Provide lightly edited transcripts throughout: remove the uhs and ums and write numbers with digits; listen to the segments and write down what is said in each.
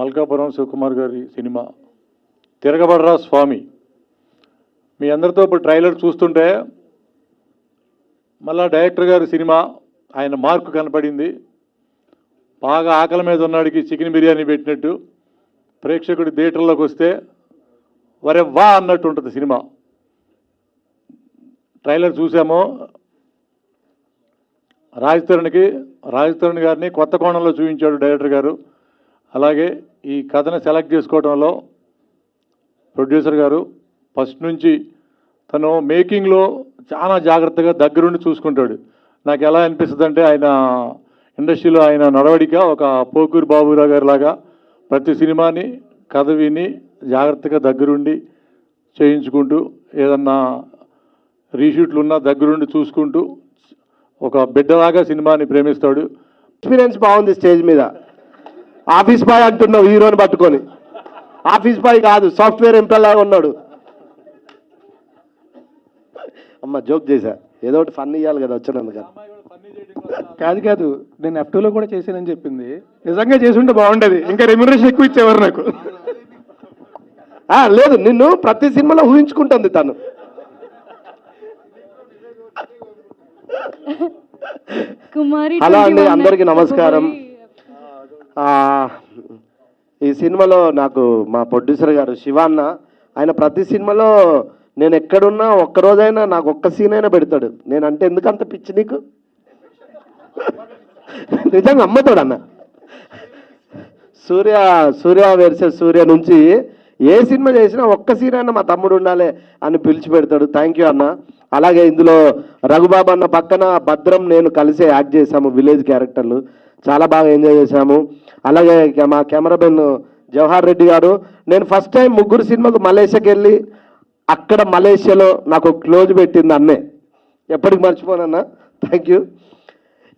మల్కాపురం శివకుమార్ గారి సినిమా తిరగబడరా స్వామి. మీ అందరితో ఇప్పుడు ట్రైలర్ చూస్తుంటే మళ్ళా డైరెక్టర్ గారి సినిమా ఆయన మార్కు కనపడింది. బాగా ఆకలి మీద ఉన్నాడికి చికెన్ బిర్యానీ పెట్టినట్టు ప్రేక్షకుడి థియేటర్లోకి వస్తే వరే వా అన్నట్టు ఉంటుంది సినిమా. ట్రైలర్ చూసాము. రాజ్ తరుణ్ గారిని కొత్త కోణంలో చూపించాడు డైరెక్టర్ గారు. అలాగే ఈ కథను సెలెక్ట్ చేసుకోవడంలో ప్రొడ్యూసర్ గారు ఫస్ట్ నుంచి తను మేకింగ్లో చాలా జాగ్రత్తగా దగ్గరుండి చూసుకుంటాడు. నాకు ఎలా అనిపిస్తుంది అంటే ఆయన ఇండస్ట్రీలో ఆయన నడవడిక ఒక పోకూరి బాబురావు గారి లాగా ప్రతి సినిమాని కథ విని జాగ్రత్తగా దగ్గరుండి చేయించుకుంటూ ఏదన్నా రీషూట్లు ఉన్నా దగ్గరుండి చూసుకుంటూ ఒక బిడ్డలాగా సినిమాని ప్రేమిస్తాడు. ఎక్స్పీరియన్స్ బాగుంది. స్టేజ్ మీద ఆఫీస్ బాయ్ అంటున్నావు హీరోని పట్టుకొని. ఆఫీస్ బాయ్ కాదు, సాఫ్ట్వేర్ ఎంప్లాయ్ లాగా ఉన్నాడు. అమ్మ జోక్ చేశా, ఏదో ఒకటి ఫన్ ఇవ్వాలి కదా వచ్చినందుకు. కాదు నేను F2లో కూడా చేశానని చెప్పింది. నిజంగా చేసి ఉంటే బాగుండేది, ఇంకా రెమ్యునరేషన్ ఎక్కువ ఇచ్చేవారు నాకు. లేదు, నిన్ను ప్రతి సినిమాలో ఊహించుకుంటుంది తను. హలో అండి, అందరికీ నమస్కారం. ఈ సినిమాలో నాకు మా ప్రొడ్యూసర్ గారు శివాన్న, ఆయన ప్రతి సినిమాలో నేను ఎక్కడున్నా ఒక్కరోజైనా నాకు ఒక్క సీన్ అయినా పెడతాడు. నేనంటే ఎందుకంత పిచ్చి నీకు? నిజంగా అమ్మతాడన్న. సూర్య వర్సెస్ సూర్య నుంచి ఏ సినిమా చేసినా ఒక్క సీన్ అయినా మా తమ్ముడు ఉండాలి అని పిలిచి పెడతాడు. థ్యాంక్ యూ అన్న. అలాగే ఇందులో రఘుబాబు అన్న పక్కన భద్రం నేను కలిసే యాక్ట్ చేశాము, విలేజ్ క్యారెక్టర్లు. చాలా బాగా ఎంజాయ్ చేశాము. అలాగే మా కెమెరామెన్ జవహర్ రెడ్డి గారు, నేను ఫస్ట్ టైం ముగ్గురు సినిమాకు మలేషియాకి వెళ్ళి అక్కడ మలేషియాలో నాకు క్లోజ్ పెట్టింది అన్నే, ఎప్పటికి మర్చిపోనన్నా. Thank you.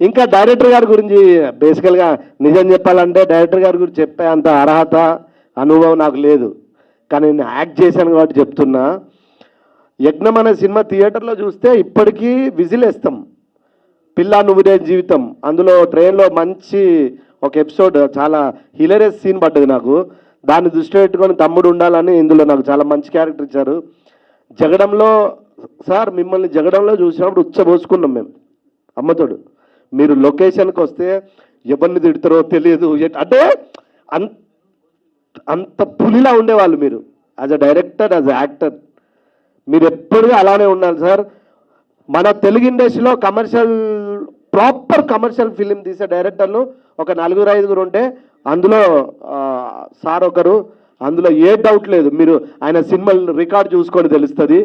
ఇంకా డైరెక్టర్ గారి గురించి బేసికల్గా నిజం చెప్పాలంటే డైరెక్టర్ గారి గురించి చెప్పే అంత అర్హత అనుభవం నాకు లేదు, కానీ నేను యాక్ట్ చేశాను కాబట్టి చెప్తున్నా. యజ్ఞం అనే సినిమా థియేటర్లో చూస్తే ఇప్పటికీ విజిల్ వేస్తాం. పిల్ల నువ్వుదే జీవితం, అందులో ట్రైన్లో మంచి ఒక ఎపిసోడ్, చాలా హిలరియస్ సీన్ పడ్డది నాకు. దాన్ని దృష్టి పెట్టుకొని తమ్ముడు ఉండాలని ఇందులో నాకు చాలా మంచి క్యారెక్టర్ ఇచ్చారు. జగడంలో సార్ మిమ్మల్ని జగడంలో చూసినప్పుడు ఉచ్చబోసుకున్నాం మేము అమ్మతోడు. మీరు లొకేషన్కి వస్తే ఎవరిని తిడతారో తెలియదు, అంటే అంత పులిలా ఉండేవాళ్ళు మీరు. As a director, as a actor మీరు ఎప్పుడూ అలానే ఉండాలి సార్. మన తెలుగు ఇండస్ట్రీలో ప్రాపర్ కమర్షియల్ ఫిలిం తీసే డైరెక్టర్లు ఒక 4-5 ఉంటే అందులో సార్ ఒకరు. అందులో ఏ డౌట్ లేదు, మీరు ఆయన సినిమాలు రికార్డ్ చూసుకొని తెలుస్తుంది.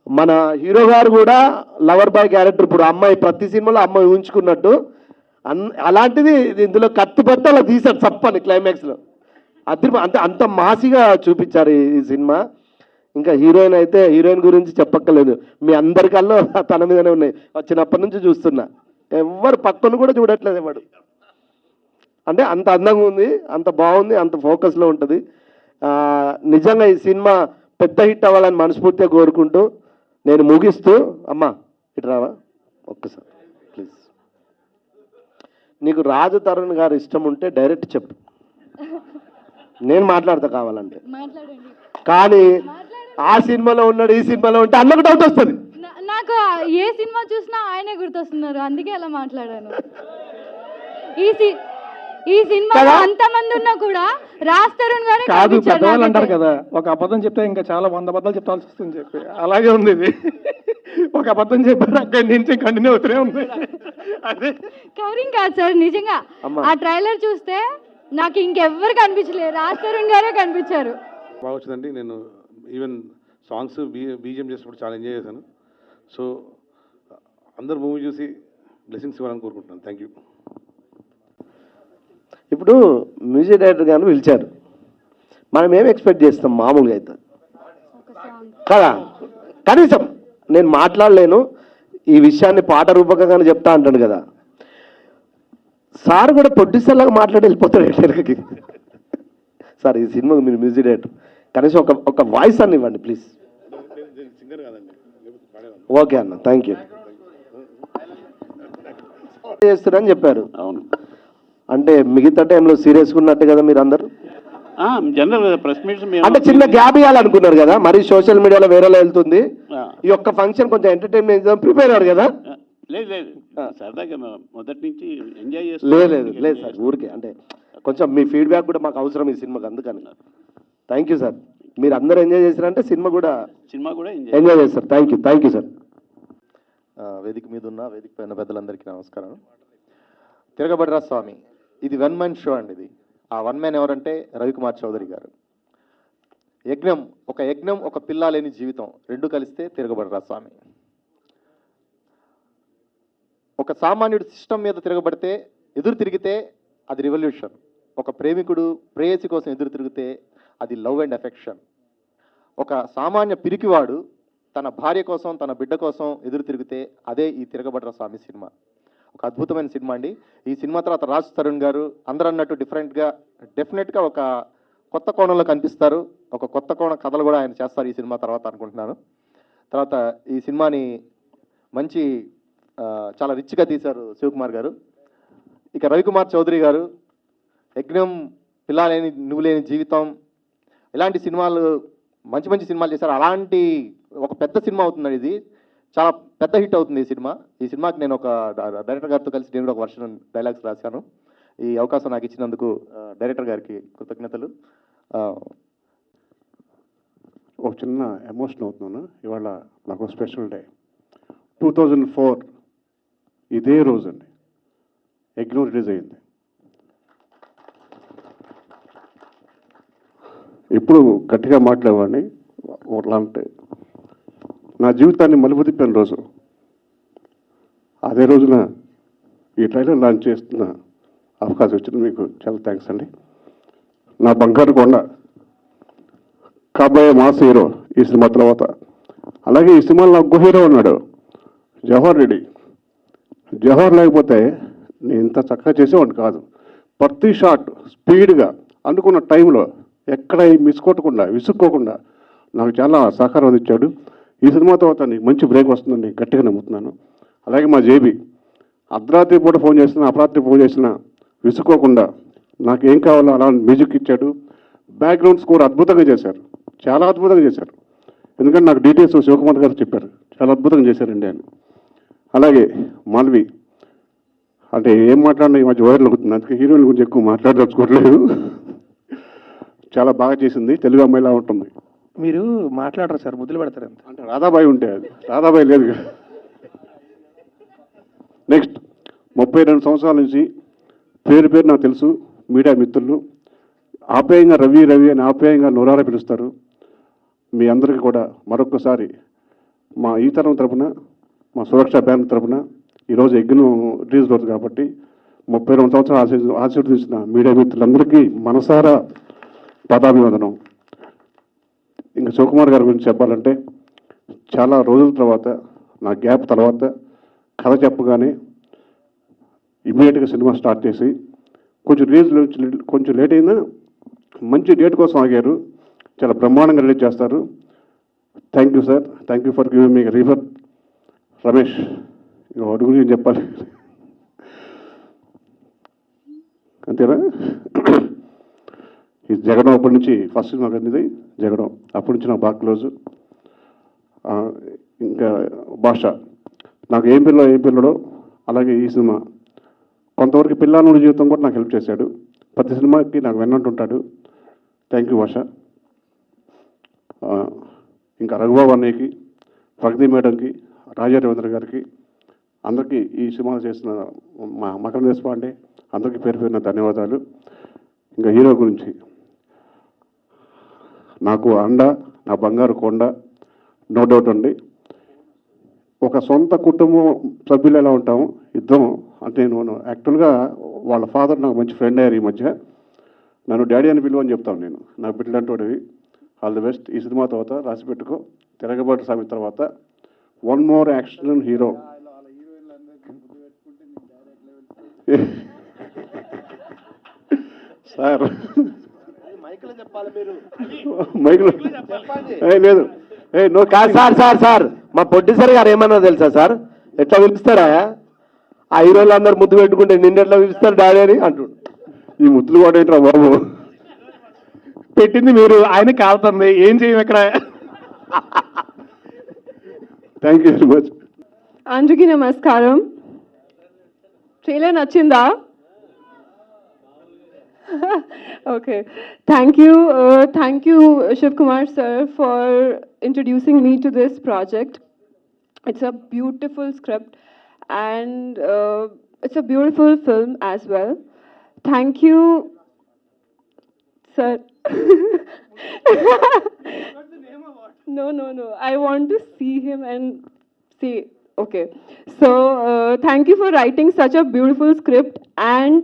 మన హీరో గారు కూడా లవర్ బాయ్ క్యారెక్టర్, ఇప్పుడు అమ్మాయి ప్రతి సినిమాలో అమ్మాయి ఊహించుకున్నట్టు అలాంటిది ఇందులో కత్తిపట్టి అలా తీశారు చప్పని క్లైమాక్స్లో. అంటే అంత మాసిగా చూపించారు ఈ సినిమా. ఇంకా హీరోయిన్ అయితే హీరోయిన్ గురించి చెప్పక్కర్లేదు, మీ అందరికల్లో తన మీదనే ఉన్నాయి. వచ్చినప్పటి నుంచి చూస్తున్నా, ఎవరు పక్కన కూడా చూడట్లేదు ఎవడు. అంటే అంత అందంగా ఉంది, అంత బాగుంది, అంత ఫోకస్లో ఉంటుంది. నిజంగా ఈ సినిమా పెద్ద హిట్ అవ్వాలని మనస్ఫూర్తిగా కోరుకుంటూ నేను ముగిస్తూ, అమ్మా ఇటు రావా ఒక్కసారి ప్లీజ్. నీకు రాజ్ తరుణ్ గారు ఇష్టం ఉంటే డైరెక్ట్ చెప్పు, నేను మాట్లాడతా కావాలంటే. కానీ ఆ సినిమాలో ఉన్నాడు, ఈ సినిమాలో ఉంటే అన్నకు డౌట్ వస్తుంది. నాకు ఏ సినిమా చూసినా ఆయనే గుర్తొస్తున్నారు, అందుకే అలా మాట్లాడాను. ఈ సినిమాలో అంతమంది ఉన్నా కూడా రాజ్ తరుణ్ గారే కాదు. పెద్దవాళ్ళు అంటారు కదా, ఒక అబద్ధం చెప్తే ఇంకా చాలా 100 అబద్ధాలు చెప్పాల్సి వస్తుంది చెప్పి, అలాగే ఉంది ఇది. ఒక అబద్ధం చెప్పారు, అక్కడి నుంచి కంటిన్యూ అవుతూనే ఉంది. అదే కవరింగ్ కాదు సార్, నిజంగా ఆ ట్రైలర్ చూస్తే నాకు ఇంకెవ్వరు కనిపించలేదు, రాజ్ తరుణ్ గారే కనిపించారు. బాగా వచ్చిందండి. నేను ఈవెన్ సాంగ్స్ బీజిఎం చేసినప్పుడు చాలా ఎంజాయ్ చేశాను. సో అందరు మూవీ చూసి బ్లెస్సింగ్స్ ఇవ్వాలని కోరుకుంటున్నాను. Thank you. ఇప్పుడు మ్యూజిక్ డైరెక్టర్ గారిని పిలిచారు, మనం ఏం ఎక్స్పెక్ట్ చేస్తాం మామూలుగా అయితే కదా. కనీసం నేను మాట్లాడలేను, ఈ విషయాన్ని పాట రూపకంగానే చెప్తా అంటాను కదా. సార్ కూడా ప్రొడ్యూసర్ లాగా మాట్లాడి వెళ్ళిపోతాడు డైరెక్టర్కి. సార్ ఈ సినిమాకి మీరు మ్యూజిక్ డైరెక్టర్, కనీసం ఒక వాయిస్ అని ఇవ్వండి ప్లీజ్. ఓకే అన్న, థ్యాంక్ యూ. చేస్తారని చెప్పారు. అవును, అంటే మిగతా టైంలో సీరియస్గా ఉన్నట్టు కదా మీరు అందరు. జనరల్ ప్రెస్ మీట్స్ అంటే చిన్న గ్యాప్ ఇవ్వాలనుకున్నారు కదా, మరి సోషల్ మీడియాలో వేరేలా వెళ్తుంది. ఈ ఒక్క ఫంక్షన్ కొంచెం ఎంటర్టైన్మెంట్ ప్రిపేర్ అయ్యారు కదా. లేదు లేదు సరదాగా మొదటి నుంచి ఎంజాయ్ లేదు లేదు సార్, ఊరికే అంటే కొంచెం మీ ఫీడ్బ్యాక్ కూడా మాకు అవసరం ఈ సినిమాకి, అందుకని. థ్యాంక్ యూ సార్, మీరు అందరూ ఎంజాయ్ చేశారంటే సినిమా కూడా ఎంజాయ్ చేస్తారు. Thank you sir. వేదిక మీద ఉన్న వేదిక పైన పెద్దలందరికీ నమస్కారం. తిరగబడరా స్వామి ఇది 1 మ్యాన్ షో అండి. ఇది ఆ 1 మ్యాన్ ఎవరంటే రవికుమార్ చౌదరి గారు. యజ్ఞం ఒక పిల్ల లేని జీవితం రెండు కలిస్తే తిరగబడరా స్వామి. ఒక సామాన్యుడు సిస్టమ్ మీద ఎదురు తిరిగితే అది రివల్యూషన్. ఒక ప్రేమికుడు ప్రేయసి కోసం ఎదురు తిరిగితే అది లవ్ అండ్ ఎఫెక్షన్. ఒక సామాన్య పిరికివాడు తన భార్య కోసం తన బిడ్డ కోసం ఎదురు తిరిగితే అదే ఈ తిరగబడరా స్వామి సినిమా. ఒక అద్భుతమైన సినిమా అండి. ఈ సినిమా తర్వాత రాజ్ తరుణ్ గారు అందరూ అన్నట్టు డెఫినెట్గా ఒక కొత్త కోణంలో కనిపిస్తారు. ఒక కొత్త కోణ కథలు కూడా ఆయన చేస్తారు ఈ సినిమా తర్వాత అనుకుంటున్నాను. తర్వాత ఈ సినిమాని మంచి చాలా రిచ్గా తీశారు శివకుమార్ గారు. ఇక రవికుమార్ చౌదరి గారు యజ్ఞం, పిల్ల లేని నువ్వు లేని జీవితం ఇలాంటి సినిమాలు మంచి సినిమాలు చేశారు. అలాంటి ఒక పెద్ద సినిమా అవుతుందండి. ఇది చాలా పెద్ద హిట్ అవుతుంది ఈ సినిమాకి నేను ఒక డైరెక్టర్ గారితో కలిసి నేను కూడా ఒక వర్షన్ డైలాగ్స్ రాశాను. ఈ అవకాశం నాకు ఇచ్చినందుకు డైరెక్టర్ గారికి కృతజ్ఞతలు. ఒక చిన్న ఎమోషన్ అవుతున్నాను. ఇవాళ నాకు స్పెషల్ డే. 2004 ఇదే రోజు అండి యజ్ఞం రిలీజ్ అయ్యింది. ఇప్పుడు గట్టిగా మాట్లాడేవాడిని. అంటే నా జీవితాన్ని మలుపు తిప్పిన రోజు అదే రోజున ఈ ట్రైలర్ లాంచ్ చేస్తున్న అవకాశం వచ్చింది. మీకు చాలా థ్యాంక్స్ అండి. నా బంగారు కొండ కాబోయే మాస్ హీరో ఈ సినిమా తర్వాత. అలాగే ఈ సినిమాలో నాకు హీరో ఉన్నాడు, జవహర్ రెడ్డి. జవహర్ లేకపోతే నేను ఇంత చక్కగా చేసేవాడిని కాదు. ప్రతి షాట్ స్పీడ్గా అనుకున్న టైంలో ఎక్కడ మిస్ కొట్టకుండా విసుక్కోకుండా నాకు చాలా సహకారం అందించాడు. ఈ సినిమా తర్వాత నీకు మంచి బ్రేక్ వస్తుందని గట్టిగా నమ్ముతున్నాను. అలాగే మా జేబీ అర్ధరాత్రి పూట ఫోన్ చేసినా అపరాత్రి ఫోన్ చేసినా విసుక్కోకుండా నాకు ఏం కావాలో అలా మ్యూజిక్ ఇచ్చాడు. బ్యాక్గ్రౌండ్ స్కోర్ అద్భుతంగా చేశారు, చాలా అద్భుతంగా చేశారు. ఎందుకంటే నాకు డీటెయిల్స్ శివకుమార్ గారు చెప్పారు, చాలా అద్భుతంగా చేశారండి అని. అలాగే మాల్వి అంటే ఏం మాట్లాడినా ఈ మధ్య వైరల్ అవుతుంది, అందుకే హీరోయిన్ గురించి ఎక్కువ మాట్లాడదలుచుకోవట్లేదు. చాలా బాగా చేసింది, తెలుగు అమ్మాయిలా ఉంటుంది. మీరు మాట్లాడరు సార్, ముద్దులు పెడతారు అంత. అంటే రాధాబాయి ఉంటే అది రాధాబాయి లేదు. నెక్స్ట్ 32 సంవత్సరాల నుంచి పేరు నాకు తెలుసు. మీడియా మిత్రులు ఆప్యాయంగా రవి అని ఆప్యాయంగా నూరారా పిలుస్తారు. మీ అందరికీ కూడా మరొకసారి మా ఈ తరం తరపున, మా సురక్ష బ్యానర్ తరపున ఈరోజు యజ్ఞం రిలీజ్ రోజు కాబట్టి 32 సంవత్సరాలు ఆశీర్వదించిన మీడియా మిత్రులందరికీ మనసారా పదాభివందనం. ఇంకా శివకుమార్ గారి గురించి చెప్పాలంటే చాలా రోజుల తర్వాత, నా గ్యాప్ తర్వాత కథ చెప్పగానే ఇమీడియట్గా సినిమా స్టార్ట్ చేసి కొంచెం లేట్ అయినా మంచి డేట్ కోసం ఆగారు. చాలా బ్రహ్మాండంగా రిలీజ్ చేస్తారు. Thank you sir, thank you for giving me refer. Ramesh వాటి గురించి చెప్పాలి అంతేనా? ఈ జగడం అప్పటి నుంచి ఫస్ట్ సినిమా కంది జగడం, అప్పటి నుంచి నాకు బాగా క్లోజు. ఇంకా భాష నాకు ఏం పిల్లడో అలాగే ఈ సినిమా కొంతవరకు పిల్లల జీవితం కూడా నాకు హెల్ప్ చేశాడు. ప్రతి సినిమాకి నాకు వెన్నంటుంటాడు. థ్యాంక్ యూ భాష. ఇంకా రఘుబాబు అన్నయ్యకి, ప్రగతి మేడంకి, రాజా రవీంద్ర గారికి, అందరికీ ఈ సినిమా చేసిన మా మకర దేశపాండే అందరికీ పేరు పేరున ధన్యవాదాలు. ఇంకా హీరో గురించి నాకు అండ, నా బంగారు కొండ, నో డౌట్ అండి. ఒక సొంత కుటుంబం సభ్యులు ఎలా ఉంటాము ఇద్దరం అంటే, నేను యాక్చువల్గా వాళ్ళ ఫాదర్ నాకు మంచి ఫ్రెండ్ అయ్యారు. ఈ మధ్య నన్ను డాడీ అని పిలువని చెప్తాను నేను, నాకు బిడ్డలంటోడివి. All the best. ఈ సినిమా తర్వాత రాసి పెట్టుకో, తిరగబాటు సామి తర్వాత 1 మోర్ యాక్షన్ హీరో. సార్ మైక్లో లేదు నో కాదు సార్ మా ప్రొడ్యూసర్ గారు ఏమన్నా తెలుసా సార్, ఎట్లా పిలుస్తారా ఆ హీరోలు అందరు ముద్దు పెట్టుకుంటే నిన్నెట్లా పిలుస్తారు డాడీ అని అంటుండు. ఈ ముద్దులు కూడా ఏంట్రా బాబు. పెట్టింది మీరు, ఆయన కాలుతుంది, ఏం చేయం ఇక్కడ. Thank you very much. అందరికీ నమస్కారం. ట్రైలర్ నచ్చిందా? Okay. Thank you, Shiv Kumar sir, for introducing me to this project. It's a beautiful script and it's a beautiful film as well. Thank you, sir. No. I want to see him and see. Okay. So, thank you for writing such a beautiful script and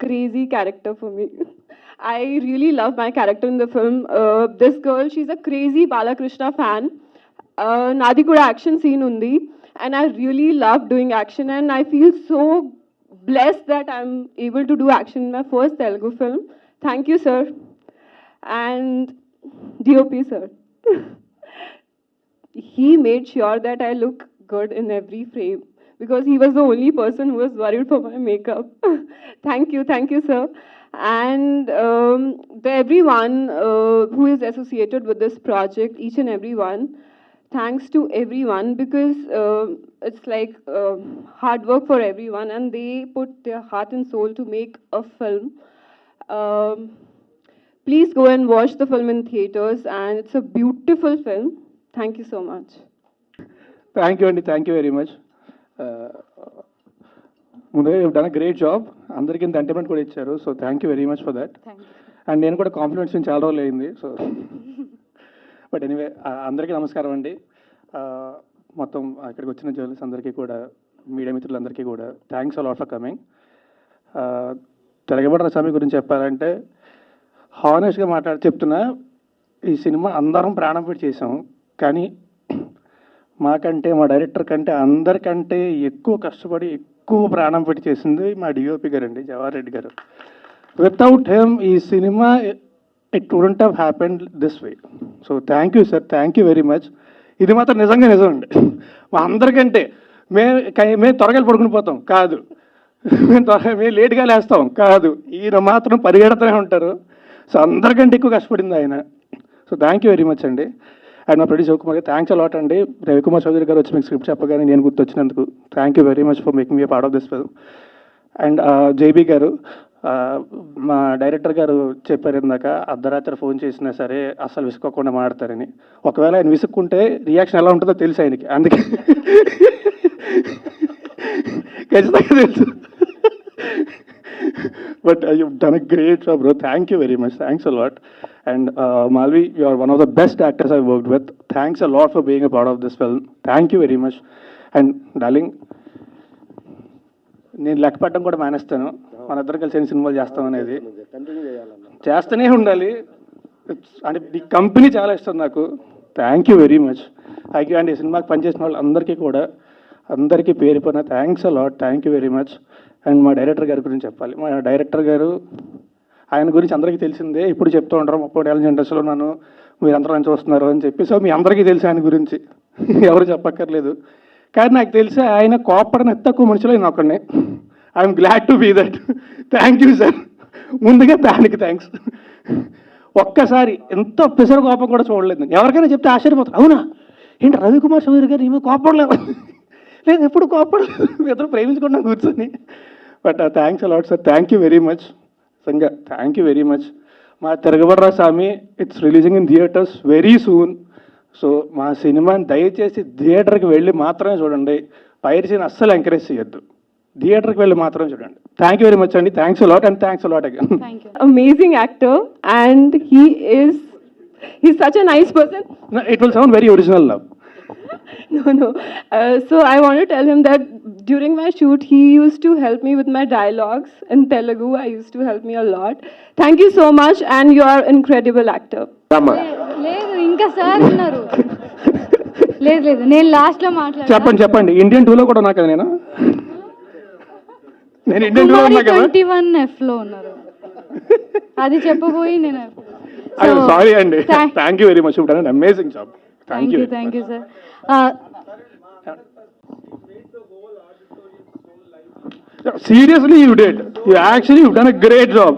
crazy character for me. I really love my character in the film. This girl, she's a crazy Balakrishna fan. Nadi kuda action scene undi, and I really love doing action, and I feel so blessed that I'm able to do action in my first Telugu film. Thank you, sir, and DOP sir. He made sure that I look good in every frame, because he was the only person who was worried for my makeup. Thank you, sir. And everyone who is associated with this project, each and everyone, thanks to everyone, because it's like hard work for everyone, and they put their heart and soul to make a film. Please go and watch the film in theaters, and it's a beautiful film. Thank you so much. Thank you అండి, thank you very much. ముందుగా you done a great job. అందరికీ ఇంత entertainment కూడా ఇచ్చారు, so thank you very much for that. And నేను కూడా compliments చాలా రోజులు అయింది, సో బట్ ఎనీవే అందరికీ నమస్కారం అండి. మొత్తం ఇక్కడికి వచ్చిన జర్నలిస్ట్ అందరికీ కూడా, మీడియా మిత్రులందరికీ కూడా థ్యాంక్స్ అలాట్ ఫర్ కమింగ్. తిరగబడ్డ స్వామి గురించి చెప్పాలంటే హానెస్ట్గా చెప్తున్నా, ఈ సినిమా అందరం ప్రాణం పెట్టి చేసాం, కానీ మాకంటే మా డైరెక్టర్ కంటే అందరికంటే ఎక్కువ కష్టపడి ఎక్కువ ప్రాణం పెట్టి చేసింది మా డిఓపి గారు అండి, జవహర్ రెడ్డి గారు. వితౌట్ హెమ్ ఈ cinema it wouldn't have happened this way. So thank you sir, thank you very much. ఇది మాత్రం నిజంగా నిజం అండి. మా అందరికంటే మేము త్వరగా పడుకుని పోతాం కాదు, మేము లేట్గా లేస్తాం కాదు, ఈయన మాత్రం పరిగెడుతూనే ఉంటారు. సో అందరికంటే ఎక్కువ కష్టపడింది ఆయన. So thank you very much అండి. అండ్ మా ప్రొడ్యూసర్ శివకుమార్ గారు థ్యాంక్స్ అలాట్ అండి. రవికుమార్ చౌదరి గారు వచ్చి మీకు స్క్రిప్ట్ చెప్పగానే నేను గుర్తొచ్చినందుకు thank you very much for making me part of this film. And JB గారు, మా డైరెక్టర్ గారు చెప్పారు ఇందాక, అర్ధరాత్రి ఫోన్ చేసినా సరే అస్సలు విసుక్కోకుండా మాడతారని. ఒకవేళ ఆయన విసుక్కుంటే రియాక్షన్ ఎలా ఉంటుందో తెలుసు ఆయనకి, అందుకే ఖచ్చితంగా తెలుసు. But you've done a great job, bro. Thank you very much. Thanks a lot. And Malvi, you are one of the best actors I've worked with. Thanks a lot for being a part of this film. Thank you very much. And darling, నేను లెక్క పెట్టడం కూడా మానేస్తాను. మన ఇద్దరు కలిసి ఎన్ని సినిమాలు చేస్తాం అనేది చేస్తూనే ఉండాలి. అంటే ఈ కంపెనీ చాలా ఇష్టం నాకు. Thank you very much. Thank you. And ఈ సినిమాకి పనిచేసిన వాళ్ళు అందరికీ కూడా, అందరికీ పేరు పైన thanks a lot. Thank you very much. And మా డైరెక్టర్ గారి గురించి చెప్పాలి. మా డైరెక్టర్ గారు, ఆయన గురించి అందరికీ తెలిసిందే, ఇప్పుడు చెప్తూ ఉంటారు 30 ఏళ్ళ ఇండస్ట్రీలో నన్ను మీరందరూ అని చూస్తున్నారు అని చెప్పి. సో మీ అందరికీ తెలిసి ఆయన గురించి ఎవరు చెప్పక్కర్లేదు. కానీ నాకు తెలిసి ఆయన కోపడిన తక్కువ మనుషులు నేను ఒకడిని. I'm glad to be that. Thank you sir. ముందుగా దానికి థ్యాంక్స్. ఒక్కసారి ఎంత పిసర కోపం కూడా చూడలేదు. ఎవరికైనా చెప్తే ఆశ్చర్యపోతారు, అవునా ఏంటి రవికుమార్ చౌదరి గారు ఏమీ కోపడలేదు? లేదు, ఎప్పుడు కోపడలేదు, ఇద్దరు ప్రేమించుకున్నా కూర్చొని. But thanks a lot sir. Thank you very much. Sanga thank you very much. మా Tiragabadara Swami it's releasing in theatres very soon. So మా సినిమాని దయచేసి థియేటర్కి వెళ్ళి మాత్రమే చూడండి. పైరసీని అస్సలు ఎంకరేజ్ చేయొద్దు, థియేటర్కి వెళ్ళి మాత్రం చూడండి. థ్యాంక్ యూ వెరీ మచ్ అండి. Thanks a lot and thanks a lot again. Amazing actor, and he's such a nice person. It will sound very original now. No. So I want to tell him that during my shoot, he used to help me with my dialogues in Telugu. I used to help me a lot. Thank you so much, and you are incredible actor. లేదు, ఇంకా sir ఉన్నారు. లేదు, నేను లాస్ట్లో మాట్లాడతాను. చెప్పండి. Indian 2లో కూడా ఉన్నా కదా నేను ఇండియన్ 2లో ఉన్నా కదా. 21F లో ఉన్నారు, అది చెప్పబోయి నేను. సారీ అండి. Thank you very much. Amazing job. Thank you sir. Seriously, you did. You've done a great job.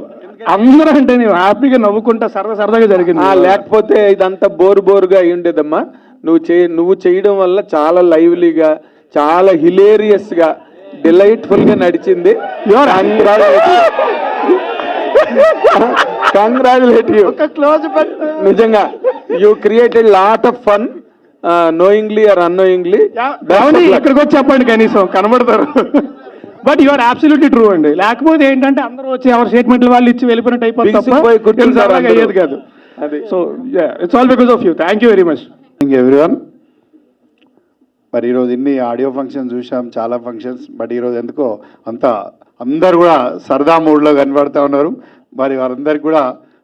అందరూ అంటే నేను హ్యాపీగా నవ్వుకుంటా సరదాగా జరిగింది. లేకపోతే ఇదంతా బోరుగా అయి ఉండేదమ్మా. నువ్వు చేయడం వల్ల చాలా లైవ్లీగా, చాలా హిలేరియస్గా, డిలైట్ఫుల్గా నడిచింది. Congratulate you. నిజంగా you created lot of fun, knowingly or annoyingly. ఇక్కడికి వచ్చి చెప్పండి, కనీసం కనబడతారు. But you are absolutely true అండి. లేకపోతే ఏంటంటే అందరూ వచ్చి ఎవరి స్టేట్మెంట్లు వాళ్ళు ఇచ్చి వెళ్ళిపోయినట్టు అయిపోతుంది, అయ్యేది కాదు. So it's all because of you. Thank you very much everyone. మరి ఈరోజు ఇన్ని ఆడియో ఫంక్షన్స్ చూసాం, చాలా ఫంక్షన్స్. బట్ ఈరోజు ఎందుకో అందరు కూడా సరదా మూడ్లో కనబడుతూ ఉన్నారు. మరి వారందరికి కూడా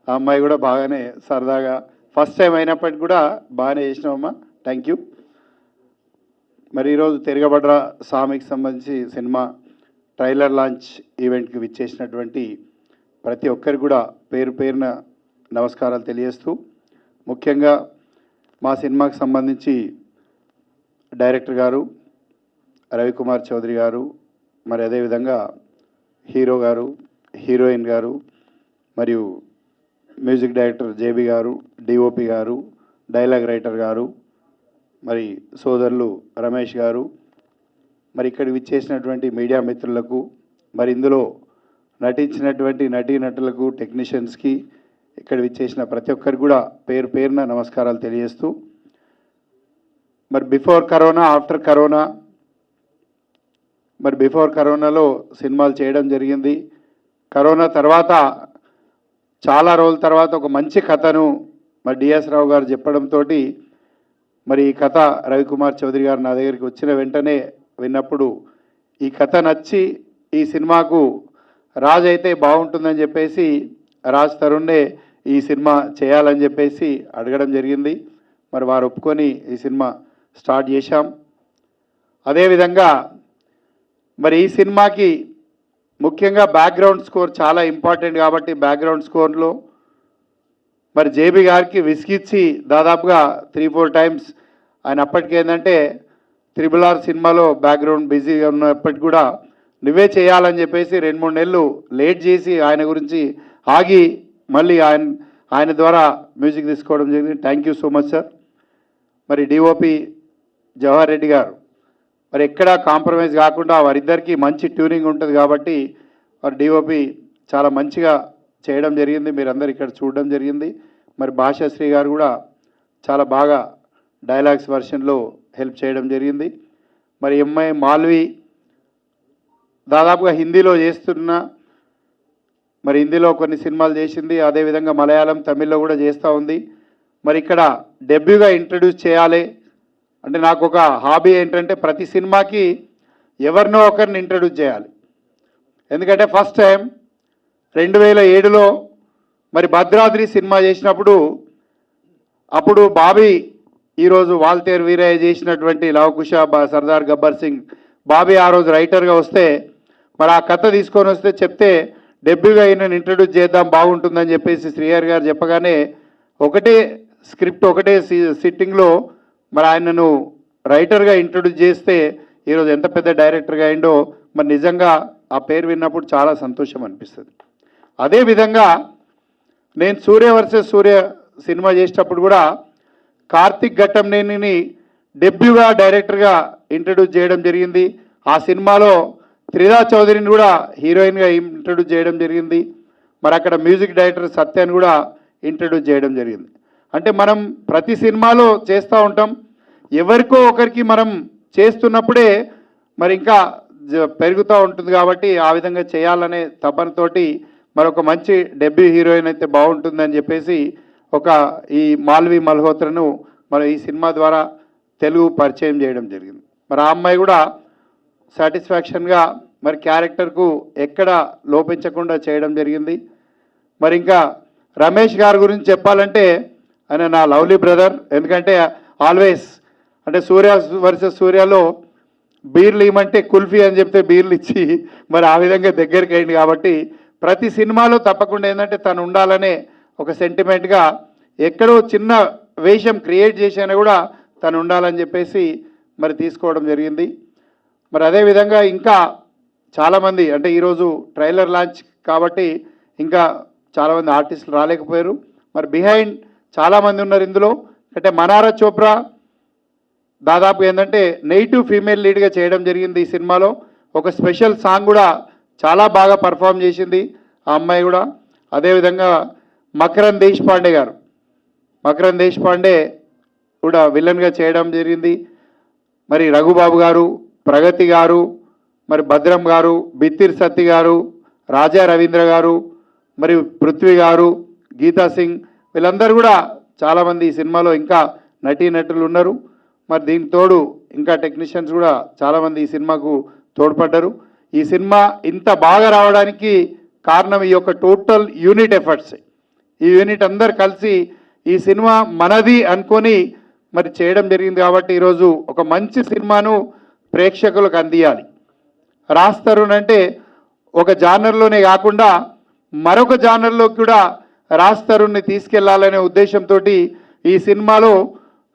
ఆ అమ్మాయి కూడా బాగానే సరదాగా, ఫస్ట్ టైం అయినప్పటికీ కూడా బాగానే చేసినామమ్మా. Thank you. మరి ఈరోజు తిరగబడ్ర స్వామికి సంబంధించి సినిమా ట్రైలర్ లాంచ్ ఈవెంట్కి విచ్చేసినటువంటి ప్రతి ఒక్కరికి కూడా పేరు పేరున నమస్కారాలు తెలియజేస్తూ, ముఖ్యంగా మా సినిమాకి సంబంధించి డైరెక్టర్ గారు రవికుమార్ చౌదరి గారు, మరి అదేవిధంగా హీరో గారు, హీరోయిన్ గారు, మరియు మ్యూజిక్ డైరెక్టర్ జేబీ గారు, డిఓపి గారు, డైలాగ్ రైటర్ గారు, మరి సోదరులు రమేష్ గారు, మరి ఇక్కడికి విచ్చేసినటువంటి మీడియా మిత్రులకు, మరి ఇందులో నటించినటువంటి నటీనటులకు, టెక్నీషియన్స్కి, ఇక్కడ విచ్చేసిన ప్రతి ఒక్కరికి కూడా పేరు పేరున నమస్కారాలు తెలియజేస్తూ, మరి బిఫోర్ కరోనా, ఆఫ్టర్ కరోనా, మరి బిఫోర్ కరోనాలో సినిమాలు చేయడం జరిగింది. కరోనా తర్వాత చాలా రోజుల తర్వాత ఒక మంచి కథను మరి డిఎస్ రావు గారు చెప్పడంతో, మరి ఈ కథ రవికుమార్ చౌదరి గారు నా దగ్గరికి వచ్చిన వెంటనే విన్నప్పుడు ఈ కథ నచ్చి ఈ సినిమాకు రాజ్ అయితే బాగుంటుందని చెప్పేసి రాజ్ తరుణ్నే ఈ సినిమా చేయాలని చెప్పేసి అడగడం జరిగింది. మరి వారు ఒప్పుకొని ఈ సినిమా స్టార్ట్ చేశాం. అదేవిధంగా మరి ఈ సినిమాకి ముఖ్యంగా బ్యాక్గ్రౌండ్ స్కోర్ చాలా ఇంపార్టెంట్ కాబట్టి బ్యాక్గ్రౌండ్ స్కోర్లో మరి జేబీ గారికి విసిగిచ్చి దాదాపుగా 3-4 టైమ్స్ ఆయన అప్పటికి ఏంటంటే RRR సినిమాలో బ్యాక్గ్రౌండ్ బిజీగా ఉన్నప్పటికి కూడా నువ్వే చేయాలని చెప్పేసి 2-3 నెలలు లేట్ చేసి ఆయన గురించి ఆగి మళ్ళీ ఆయన ద్వారా మ్యూజిక్ తీసుకోవడం జరిగింది. Thank you so much sir. మరి డిఓపి జవహర్ రెడ్డి గారు మరి ఎక్కడా కాంప్రమైజ్ కాకుండా వారిద్దరికీ మంచి ట్యూనింగ్ ఉంటుంది కాబట్టి మరి డిఓపి చాలా మంచిగా చేయడం జరిగింది. మీరందరూ ఇక్కడ చూడడం జరిగింది. మరి భాషాశ్రీ గారు కూడా చాలా బాగా డైలాగ్స్ వర్షన్లో హెల్ప్ చేయడం జరిగింది. మరి ఎంఐ మాల్వి దాదాపుగా హిందీలో చేస్తున్నా, మరి హిందీలో కొన్ని సినిమాలు చేసింది, అదేవిధంగా మలయాళం, తమిళ్లో కూడా చేస్తూ ఉంది. మరి ఇక్కడ డెబ్యూగా ఇంట్రడ్యూస్ చేయాలి అంటే నాకు ఒక హాబీ ఏంటంటే ప్రతి సినిమాకి ఎవరినో ఒకరిని ఇంట్రడ్యూస్ చేయాలి. ఎందుకంటే ఫస్ట్ టైం 2007లో మరి భద్రాద్రి సినిమా చేసినప్పుడు అప్పుడు బాబీ ఈరోజు వాల్తేరు వీరయ్య చేసినటువంటి లవకుశ, సర్దార్ గబ్బర్ సింగ్, బాబీ ఆ రోజు రైటర్గా వస్తే మరి ఆ కథ తీసుకొని వస్తే చెప్తే డెబ్యూగా ఈయనను ఇంట్రడ్యూస్ చేద్దాం బాగుంటుందని చెప్పేసి శ్రీహరి గారు చెప్పగానే ఒకటే స్క్రిప్ట్ ఒకటే సిట్టింగ్లో మరి ఆయనను రైటర్గా ఇంట్రడ్యూస్ చేస్తే ఈరోజు ఎంత పెద్ద డైరెక్టర్గా అయిండో మరి నిజంగా ఆ పేరు విన్నప్పుడు చాలా సంతోషం అనిపిస్తుంది. అదేవిధంగా నేను సూర్య వర్సెస్ సూర్య సినిమా చేసేటప్పుడు కూడా కార్తిక్ ఘట్టంనేనిని డెబ్యూగా డైరెక్టర్గా ఇంట్రడ్యూస్ చేయడం జరిగింది. ఆ సినిమాలో త్రిదా చౌదరిని కూడా హీరోయిన్గా ఇంట్రడ్యూస్ చేయడం జరిగింది. మరి అక్కడ మ్యూజిక్ డైరెక్టర్ సత్యాన్ని కూడా ఇంట్రడ్యూస్ చేయడం జరిగింది. అంటే మనం ప్రతి సినిమాలో చేస్తూ ఉంటాం, ఎవరికో ఒకరికి మనం చేస్తున్నప్పుడే మరి ఇంకా పెరుగుతూ ఉంటుంది కాబట్టి ఆ విధంగా చేయాలనే తపనతోటి మరొక మంచి డెబ్యూ హీరోయిన్ అయితే బాగుంటుందని చెప్పేసి ఈ మాల్వి మల్హోత్రను మనం ఈ సినిమా ద్వారా తెలుగు పరిచయం చేయడం జరిగింది. మరి ఆ అమ్మాయి కూడా సాటిస్ఫాక్షన్గా మరి క్యారెక్టర్కు ఎక్కడ లోపించకుండా చేయడం జరిగింది. మరి ఇంకా రమేష్ గారి గురించి చెప్పాలంటే ఆయన నా లవ్లీ బ్రదర్. ఎందుకంటే ఆల్వేస్ అంటే సూర్య వర్సెస్ సూర్యలో బీర్లు ఇవ్వమంటే కుల్ఫీ అని చెప్తే బీర్లు ఇచ్చి మరి ఆ విధంగా దగ్గరికి అయింది కాబట్టి ప్రతి సినిమాలో తప్పకుండా ఏంటంటే తను ఉండాలనే ఒక సెంటిమెంట్గా ఎక్కడో చిన్న వేషం క్రియేట్ చేసినా కూడా తను ఉండాలని చెప్పేసి మరి తీసుకోవడం జరిగింది. మరి అదేవిధంగా ఇంకా చాలామంది అంటే ఈరోజు ట్రైలర్ లాంచ్ కాబట్టి ఇంకా చాలామంది ఆర్టిస్టులు రాలేకపోయారు. మరి బిహైండ్ చాలామంది ఉన్నారు ఇందులో. అంటే మనారా చోప్రా దాదాపు ఏంటంటే నెగిటివ్ ఫీమేల్ లీడ్గా చేయడం జరిగింది ఈ సినిమాలో. ఒక స్పెషల్ సాంగ్ కూడా చాలా బాగా పర్ఫామ్ చేసింది ఆ అమ్మాయి కూడా. అదేవిధంగా మకరన్ దేశపాండే గారు, మకరన్ దేశపాండే కూడా విలన్గా చేయడం జరిగింది. మరి రఘుబాబు గారు, ప్రగతి గారు, మరి భద్రం గారు, బిత్తిర్ సత్తి గారు, రాజా రవీంద్ర గారు, మరి పృథ్వీ గారు, గీతా సింగ్, వీళ్ళందరూ కూడా చాలామంది ఈ సినిమాలో ఇంకా నటీనటులు ఉన్నారు. మరి దీనికి తోడు ఇంకా టెక్నీషియన్స్ కూడా చాలామంది ఈ సినిమాకు తోడ్పడ్డారు. ఈ సినిమా ఇంత బాగా రావడానికి కారణం ఈ యొక్క టోటల్ యూనిట్ ఎఫర్ట్స్. ఈ యూనిట్ అందరు కలిసి ఈ సినిమా మనది అనుకొని మరి చేయడం జరిగింది. కాబట్టి ఈరోజు ఒక మంచి సినిమాను ప్రేక్షకులకు అందియాలి. రాజ్ తరుణ్ అంటే ఒక జానర్లోనే కాకుండా మరొక జానర్లో కూడా రాజ్ తరుణ్ని తీసుకెళ్లాలనే ఉద్దేశంతో ఈ సినిమాలో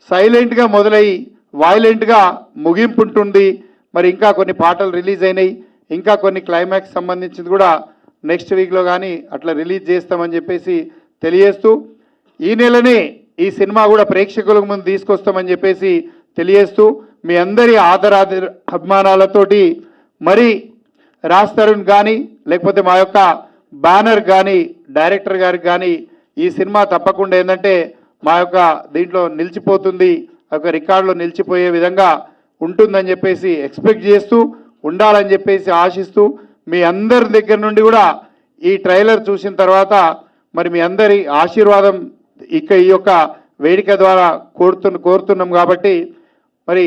సైలెంట్గా మొదలై వైలెంట్గా ముగింపు ఉంటుంది. మరి ఇంకా కొన్ని పాటలు రిలీజ్ అయినాయి, ఇంకా కొన్ని క్లైమాక్స్ సంబంధించింది కూడా నెక్స్ట్ వీక్లో కానీ అట్లా రిలీజ్ చేస్తామని చెప్పేసి తెలియజేస్తూ, ఈ నెలనే ఈ సినిమా కూడా ప్రేక్షకులకు ముందు తీసుకొస్తామని చెప్పేసి తెలియజేస్తూ, మీ అందరి అభిమానాలతోటి మరి రాజ్ తరుణ్ కానీ లేకపోతే మా యొక్క బ్యానర్ కానీ డైరెక్టర్ గారికి కానీ ఈ సినిమా తప్పకుండా ఏంటంటే మా యొక్క దీంట్లో నిలిచిపోతుంది, ఒక రికార్డులో నిలిచిపోయే విధంగా ఉంటుందని చెప్పేసి ఎక్స్పెక్ట్ చేస్తూ, ఉండాలని చెప్పేసి ఆశిస్తూ, మీ అందరి దగ్గర నుండి కూడా ఈ ట్రైలర్ చూసిన తర్వాత మరి మీ అందరి ఆశీర్వాదం ఈ యొక్క వేదిక ద్వారా కోరుతున్నాం. కాబట్టి మరి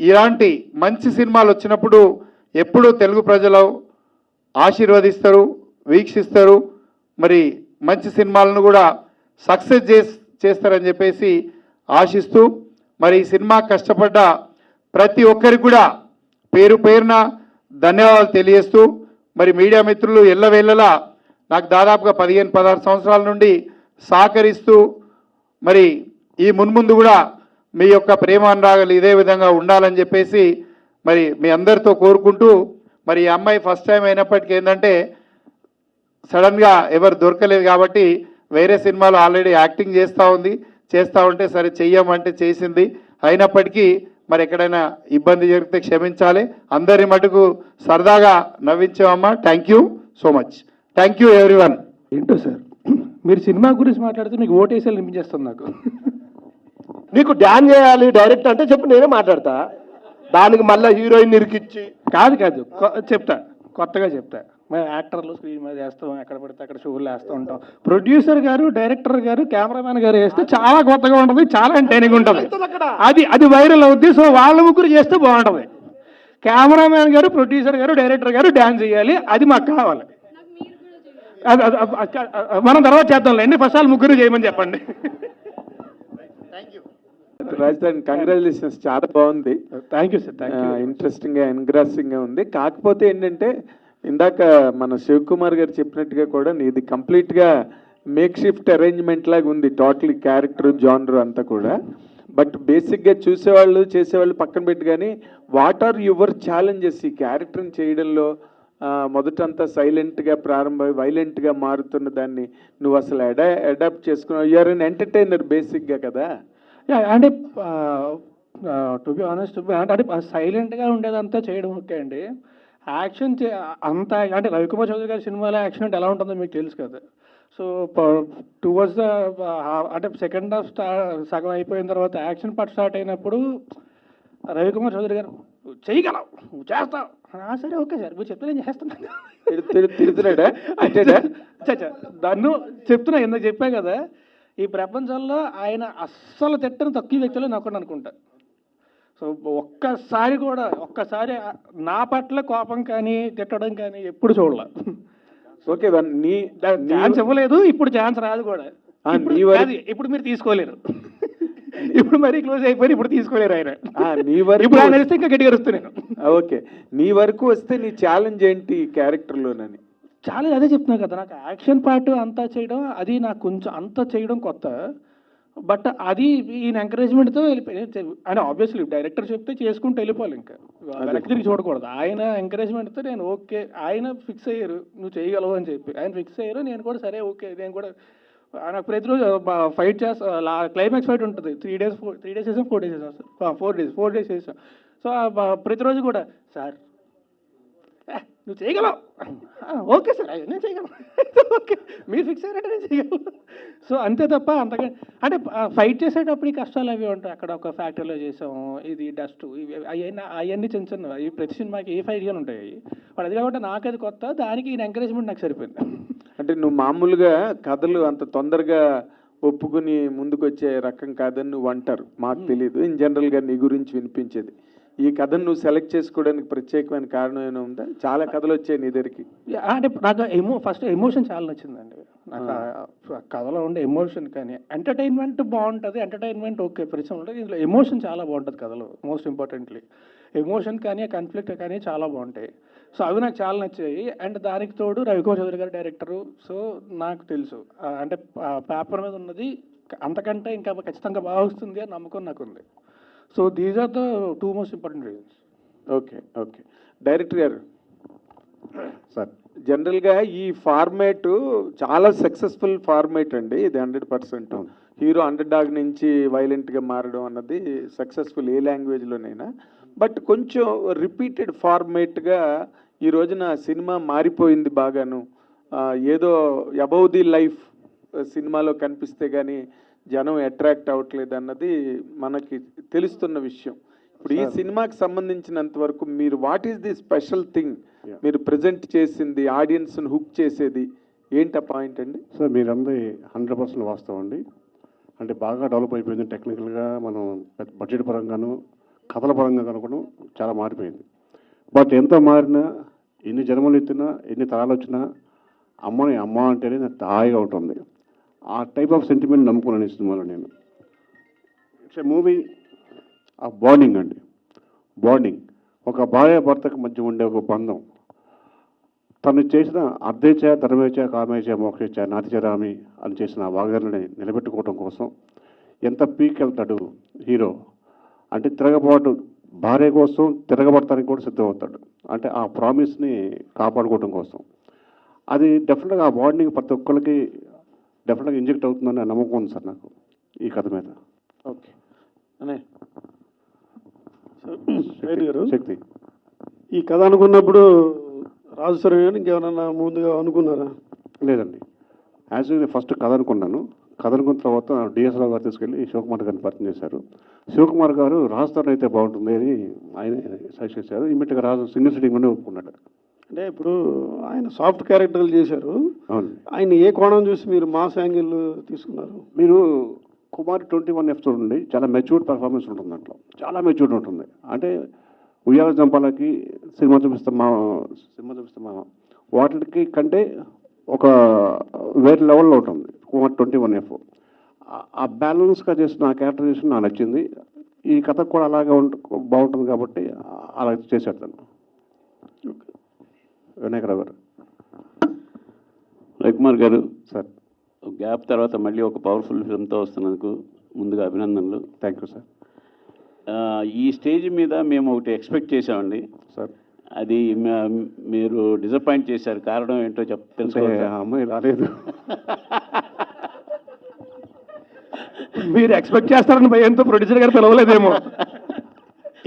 ఇలాంటి మంచి సినిమాలు వచ్చినప్పుడు ఎప్పుడూ తెలుగు ప్రజలు ఆశీర్వదిస్తారు, వీక్షిస్తారు. మరి మంచి సినిమాలను కూడా సక్సెస్ చేస్తారని చెప్పేసి ఆశిస్తూ, మరి ఈ సినిమా కష్టపడ్డ ప్రతి ఒక్కరికి కూడా పేరు పేరున ధన్యవాదాలు తెలియజేస్తూ, మరి మీడియా మిత్రులు ఎల్లవేళలా నాకు దాదాపుగా 15-16 సంవత్సరాల నుండి సహకరిస్తూ, మరి ఈ మున్ముందు కూడా మీ యొక్క ప్రేమ అనురాగాలు ఇదే విధంగా ఉండాలని చెప్పేసి మరి మీ అందరితో కోరుకుంటూ, మరి ఈ అమ్మాయి ఫస్ట్ టైం అయినప్పటికీ ఏంటంటే సడన్గా ఎవరు దొరకలేదు కాబట్టి వేరే సినిమాలో ఆల్రెడీ యాక్టింగ్ చేస్తూ ఉంటే సరే చెయ్యమంటే చేసింది. అయినప్పటికీ మరి ఎక్కడైనా ఇబ్బంది జరిగితే క్షమించాలి. అందరి మటుకు సరదాగా నవ్వించామమ్మా. Thank you so much. Thank you everyone. ఏంటో సార్ మీరు సినిమా గురించి మాట్లాడితే మీకు ఓటేసాలు నింపించేస్తుంది నాకు. నీకు డ్యాన్స్ చేయాలి డైరెక్ట్ అంటే చెప్పు, నేనే మాట్లాడతా. దానికి మళ్ళీ హీరోయిన్ ఇరికిచ్చి కాదు చెప్తా, కొత్తగా చెప్తా. మేము యాక్టర్లు స్క్రీన్ మీద వేస్తాం, ఎక్కడ పడితే అక్కడ షోలు వేస్తూ ఉంటాం. ప్రొడ్యూసర్ గారు, డైరెక్టర్ గారు, కెమెరామ్యాన్ గారు వేస్తే చాలా కొత్తగా ఉంటుంది, చాలా ఎంటర్టైనింగ్ ఉంటుంది. అది వైరల్ అవుద్ది. సో వాళ్ళ ముగ్గురు చేస్తే బాగుంటుంది. కెమెరామ్యాన్ గారు, ప్రొడ్యూసర్ గారు, డైరెక్టర్ గారు డ్యాన్స్ చేయాలి, అది మాకు కావాలి. మనం తర్వాత చేద్దాంలేండి, ఫస్ట్ వాళ్ళు ముగ్గురు చేయమని చెప్పండి. రాజధాని కంగ్రాచులేషన్స్, చాలా బాగుంది. Thank you sir. Thank you. ఇంట్రెస్టింగ్గా ఎన్గ్రాసింగ్గా ఉంది. కాకపోతే ఏంటంటే ఇందాక మన శివకుమార్ గారు చెప్పినట్టుగా కూడా ఇది కంప్లీట్గా మేక్ షిఫ్ట్ అరేంజ్మెంట్ లాగా ఉంది, టోటల్ క్యారెక్టర్ జానర్ అంతా కూడా. బట్ బేసిక్గా చూసేవాళ్ళు చేసేవాళ్ళు పక్కన పెట్టి కానీ వాట్ ఆర్ యువర్ ఛాలెంజెస్ ఈ క్యారెక్టర్ని చేయడంలో? మొదటంతా సైలెంట్గా ప్రారంభమై వైలెంట్గా మారుతున్న దాన్ని నువ్వు అసలు అడాప్ట్ చేసుకున్నావు. యూఆర్ అన్ ఎంటర్టైనర్ బేసిక్గా కదా. అంటే టు బి ఆనెస్ట్ అంటే సైలెంట్గా ఉండేదంతా చేయడం ఓకే అండి. యాక్షన్ అంత అంటే రవికుమార్ చౌదరి గారి సినిమాలో యాక్షన్ అంటే ఎలా ఉంటుందో మీకు తెలుసు కదా. సో టువర్డ్స్ ద అంటే సెకండ్ హాఫ్ సగం అయిపోయిన తర్వాత యాక్షన్ పార్ట్ స్టార్ట్ అయినప్పుడు రవికుమార్ చౌదరి గారు చేయగలవు, నువ్వు చేస్తావు. సరే ఓకే సార్, మీరు చెప్తే నేను చేస్తున్నాను. తిడుతున్నాడా? దాన్ని చెప్తున్నా, ఎందుకు చెప్పా కదా, ఈ ప్రపంచంలో ఆయన అస్సలు తిట్టని తక్కువ వ్యక్తులు నాకు అనుకుంటా. సో ఒక్కసారి నా పట్ల కోపం కానీ తిట్టడం కానీ ఎప్పుడు చూడాల. ఓకే, ఛాన్స్ ఇవ్వలేదు, ఇప్పుడు ఛాన్స్ రాదు కూడా. ఇప్పుడు మీరు తీసుకోలేరు, ఇప్పుడు మరీ క్లోజ్ అయిపోయి ఇప్పుడు తీసుకోలేరు ఆయన. ఇప్పుడు ఆయన వస్తే ఇంకా గట్టిగా వస్తున్నాను. ఓకే, నీ వరకు వస్తే నీ ఛాలెంజ్ ఏంటి క్యారెక్టర్లోనని? ఛాలెంజ్ అదే చెప్తున్నా కదా, నాకు యాక్షన్ పార్ట్ అంతా చేయడం అది నాకు కొంచెం అంతా చేయడం కొత్త. బట్ అది ఈయన ఎంకరేజ్మెంట్తో వెళ్ళిపోయి అంటే ఆబ్వియస్లీ డైరెక్టర్ చెప్తే చేసుకుంటూ వెళ్ళిపోవాలి, ఇంకా వెనక్కి తిరిగి చూడకూడదు. ఆయన ఎంకరేజ్మెంట్తో నేను ఓకే, ఆయన ఫిక్స్ అయ్యారు నువ్వు చేయగలవు అని చెప్పి, ఆయన ఫిక్స్ అయ్యారు, నేను కూడా సరే ఓకే. నేను కూడా నాకు ప్రతిరోజు ఫైట్ చేస్తా, క్లైమాక్స్ ఫైట్ ఉంటుంది. 3 days వేసాం, 4 days వేసాం, 4 days వేసాం. సో ప్రతిరోజు కూడా సార్ నువ్వు చేయగలవు, ఓకే సార్ నేను చేయగలను, ఓకే మీరు ఫిక్స్ అయ్యారంటే నేను చేయగలను. సో అంతే తప్ప అంతగా అంటే ఫైట్ చేసేటప్పుడు ఈ కష్టాలు అవి ఉంటాయి. అక్కడ ఒక ఫ్యాక్టరీలో చేసాము, ఇది డస్ట్ అవన్నీ చిన్న చిన్న ఈ ప్రతి సినిమాకి ఏ ఫైట్ కానీ ఉంటాయి. అది కాబట్టి నాకు అది కొత్త, దానికి ఈయన ఎంకరేజ్మెంట్ నాకు సరిపోయింది. అంటే నువ్వు మామూలుగా కథలు అంత తొందరగా ఒప్పుకుని ముందుకు వచ్చే రకం కాదని నువ్వు అంటారు, మాకు తెలియదు. ఇన్ జనరల్గా నీ గురించి వినిపించేది. ఈ కథను నువ్వు సెలెక్ట్ చేసుకోవడానికి ప్రత్యేకమైన కారణం ఏమైనా ఉందా? చాలా కథలు వచ్చాయి నీ దగ్గరికి. అంటే నాకు ఫస్ట్ ఎమోషన్ చాలా నచ్చిందండి. నాకు ఆ కథలో ఉండే ఎమోషన్ కానీ ఎంటర్టైన్మెంట్ బాగుంటుంది, ఎంటర్టైన్మెంట్ ఓకే పరిచయం ఉంటుంది, ఇందులో ఎమోషన్ చాలా బాగుంటుంది కథలో. మోస్ట్ ఇంపార్టెంట్లీ ఎమోషన్ కానీ కాన్ఫ్లిక్ట్ కానీ చాలా బాగుంటాయి. సో అవి నాకు చాలా నచ్చాయి. అండ్ దానికి తోడు రవికుమార్ చౌదరి గారు డైరెక్టరు. సో నాకు తెలుసు అంటే పేపర్ మీద ఉన్నది అంతకంటే ఇంకా ఖచ్చితంగా బాగా వస్తుంది అని నమ్మకం నాకు ఉంది. So these are the 2 most important reasons. Okay okay director గారు సార్, జనరల్గా ఈ ఫార్మేటు చాలా సక్సెస్ఫుల్ ఫార్మేట్ అండి ఇది. 100% హీరో అండర్ డాగ్ నుంచి వైలెంట్గా మారడం అన్నది సక్సెస్ఫుల్ ఏ లాంగ్వేజ్లోనైనా. బట్ కొంచెం రిపీటెడ్ ఫార్మేట్గా ఈ రోజున సినిమా మారిపోయింది బాగాను. ఏదో అబౌవ్ ది లైఫ్ సినిమాలో కనిపిస్తే కానీ జనం అట్రాక్ట్ అవ్వట్లేదు అన్నది మనకి తెలుస్తున్న విషయం. ఇప్పుడు ఈ సినిమాకి సంబంధించినంత వరకు మీరు what is the special thing మీరు ప్రజెంట్ చేసింది, ఆడియన్స్ని హుక్ చేసేది ఏంటి ఆ పాయింట్ అండి? సార్ మీరందరి 100% వాస్తవం అండి. అంటే బాగా డెవలప్ అయిపోయింది టెక్నికల్గా, మనం బడ్జెట్ పరంగాను కథల పరంగా కనుకోవడం చాలా మారిపోయింది. బట్ ఎంత మారినా, ఎన్ని జన్మలు ఎత్తినా, ఎన్ని తరాలు వచ్చినా అమ్మని అమ్మ అంటేనే నాకు హాయిగా ఉంటుంది. ఆ టైప్ ఆఫ్ సెంటిమెంట్ నమ్ముకున్నాను ఈ సినిమాలో నేను. ఇట్స్ ఏ మూవీ ఆ బాండింగ్ అండి. బాండింగ్ ఒక భార్య భర్తకు మధ్య ఉండే ఒక బంధం. తను చేసిన అర్ధేచ ధర్మేచ కామేచ మోక్షేచ నాతిచరామి అని చేసిన ఆ వాగ్దానాన్ని నిలబెట్టుకోవడం కోసం ఎంత పీక్ వెళ్తాడు హీరో. అంటే తిరగబాటు భార్య కోసం తిరగబడటానికి కూడా సిద్ధమవుతాడు. అంటే ఆ ప్రామిస్ని కాపాడుకోవడం కోసం. అది డెఫినెట్గా ఆ బాండింగ్ ప్రతి ఒక్కరికి డెఫినెట్గా ఇంజెక్ట్ అవుతుందని నమ్మకం ఉంది సార్ నాకు ఈ కథ మీద. ఓకే అనే శక్తి ఈ కథ అనుకున్నప్పుడు రాజు సార్ గారు ఇంకేమైనా ముందుగా అనుకున్నారా? లేదండి, యాక్చువల్లీ ఫస్ట్ కథ అనుకున్నాను. కథ అనుకున్న తర్వాత డిఎస్ఆర్ గారు తీసుకెళ్ళి శివకుమార్ గారిని పరిచయం చేశారు. శివకుమార్ గారు రాజుతో అయితే బాగుంటుంది అని ఆయన సజెస్ట్ చేశారు. ఇమ్మీడియట్గా రాజు సింగిల్ సిట్టింగ్లోనే ఒప్పుకున్నాడు. అంటే ఇప్పుడు ఆయన సాఫ్ట్ క్యారెక్టర్లు చేశారు. అవును, ఆయన ఏ కోణం చూసి మీరు మాస్ యాంగిల్ తీసుకున్నారు? మీరు కుమార్ 21F చూడండి, చాలా మెచ్యూర్డ్ పర్ఫార్మెన్స్ ఉంటుంది దాంట్లో, చాలా మెచ్యూర్డ్ ఉంటుంది. అంటే ఉయ్యాల జంపాలకి సినిమా చూపిస్తామా వాటికి కంటే ఒక వేరే లెవెల్లో ఉంటుంది కుమార్ 21F. ఆ బ్యాలెన్స్గా చేసిన ఆ క్యారెక్టరైజేషన్ నాకు నచ్చింది. ఈ కథ కూడా అలాగే బాగుంటుంది కాబట్టి అలా చేశాడు తను. వినాయకరావు గారు. రవికుమార్ గారు సార్, గ్యాప్ తర్వాత మళ్ళీ ఒక పవర్ఫుల్ ఫిల్మ్తో వస్తున్నందుకు ముందుగా అభినందనలు. Thank you sir. ఈ స్టేజ్ మీద మేము ఒకటి ఎక్స్పెక్ట్ చేసామండి సార్, అది మీరు డిసప్పాయింట్ చేశారు. కారణం ఏంటో తెలుసుకోవాలి. అమ్మాయి రాలేదు. మీరు ఎక్స్పెక్ట్ చేస్తారని భయంతో ప్రొడ్యూసర్ గారు పిలవలేదేమో.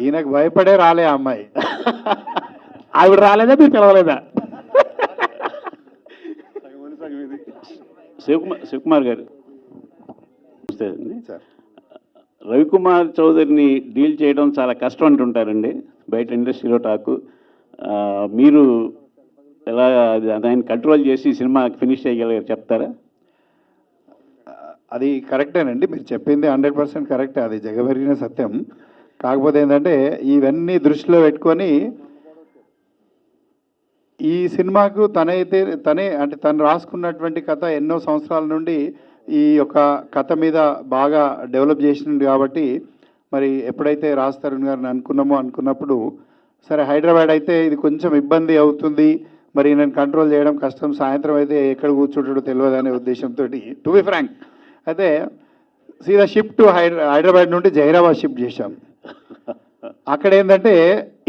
ఈయనకు భయపడే రాలే ఆ అమ్మాయి. ఆవిడ రాలేదా, మీరు పిలవలేదా? శివకుమార్ గారు నమస్తే అండి. రవికుమార్ చౌదరిని డీల్ చేయడం చాలా కష్టం అంటుంటారండి బయట ఇండస్ట్రీలో టాకు. మీరు ఎలా దాన్ని కంట్రోల్ చేసి సినిమా ఫినిష్ చేయగలిగారు చెప్తారా? అది కరెక్టేనండి, మీరు చెప్పింది 100% కరెక్టే, అది జగమెరిగిన సత్యం. కాకపోతే ఏంటంటే ఇవన్నీ దృష్టిలో పెట్టుకొని ఈ సినిమాకు తను రాసుకున్నటువంటి కథ ఎన్నో సంవత్సరాల నుండి ఈ యొక్క కథ మీద బాగా డెవలప్ చేసినది కాబట్టి మరి ఎప్పుడైతే రాజ్ తరుణ్ గారిని అనుకున్నప్పుడు సరే హైదరాబాద్ అయితే ఇది కొంచెం ఇబ్బంది అవుతుంది, మరి నేను కంట్రోల్ చేయడం కష్టం, సాయంత్రం అయితే ఎక్కడ కూర్చుంటాడో తెలియదు అనే ఉద్దేశంతో టు బి ఫ్రాంక్ అయితే సీదా షిఫ్ట్ టు హైదరాబాద్ నుండి జహీరాబాద్ షిఫ్ట్ చేశాం. అక్కడ ఏంటంటే